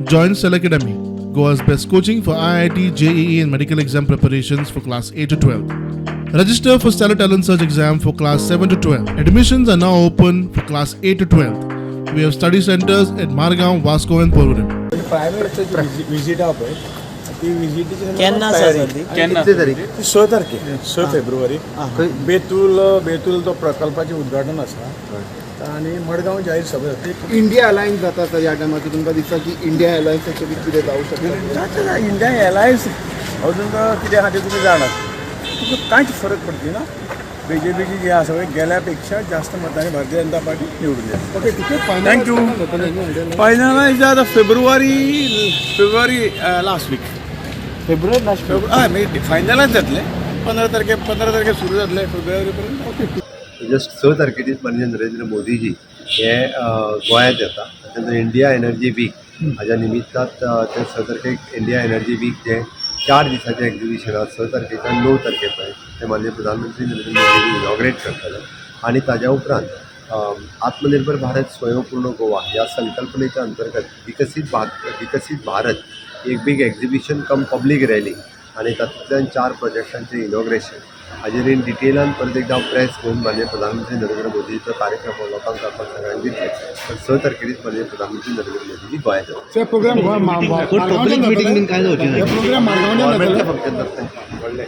Join Cell Academy, Goa's best coaching for IIT, JEE and medical exam preparations for class 8 to 12. Register for Stellar Talent Search exam for class 7 to 12. Admissions are now open for class 8 to 12. We have study centers at Margao, Vasco and Porvorim. Private visit आहे पळय ती विजिटीची केन्ना आसा sir ती? केन्ना 6 तारखेर 6 February Betul तो प्रकल्पाचें उद्घाटन आसा आनी मडगांव जाहीर सभा जाता. इंडिया अलायन्स जाता तर ह्या टायमार तुमकां दिसता की इंडिया अलायन्साचे बी कितें जावं शकता? जाता इंडिया एलायन्स अजून कितें आहा तें तुमी जाणात. तुका कांयच फरक पडची ना. बीजेपीची जी आसा गेल्या पेक्षा जास्त मतांनी भारतीय जनता पार्टी निवडून येता. ओके ठीक आहे. थँक्यू. फायनल इज आर फेब्रुवारी लास्ट वीक. फेब्रुवारी लास्ट हय म्हणजे फायनलच जातले 15 तारखे सुरू जातले फेब्रुवारी पर्यंत. जस्ट 6 तारखेर माननीय नरेंद्र मोदीजी हे गोंयांत येता. तेन्ना इंडिया एनर्जी वीक हाज्या निमित्तांत ते 6 तारखेक इंडिया एनर्जी वीक जे 4 दिसाचें एक्झिबिशन आसा 6 तारखेच्यान 9 तारखे पर्यंत ते माननीय प्रधानमंत्री नरेंद्र मोदीजी इनॉग्रेट करतले. आनी ताज्या उपरांत आत्मनिर्भर भारत स्वयंपूर्ण गोवा ह्या संकल्पनेच्या अंतर्गत विकसीत भारत एक बीग एक्झिबिशन कम पब्लीक रॅली आनी तातूंतल्यान 4 प्रोजेक्टांचें इनॉग्रेशन हाजेर इन डिटेलान परत एकदां प्रेस घेवन माननीय प्रधानमंत्री नरेंद्र मोदीचो कार्यक्रम लोकांक दाखोवन सगळ्यांक दितले. 6 तारखेर माननीय प्रधानमंत्री नरेंद्र मोदीजी गोंयांत येतात. प्रोग्राम फंक्शन जातलें व्हडलें.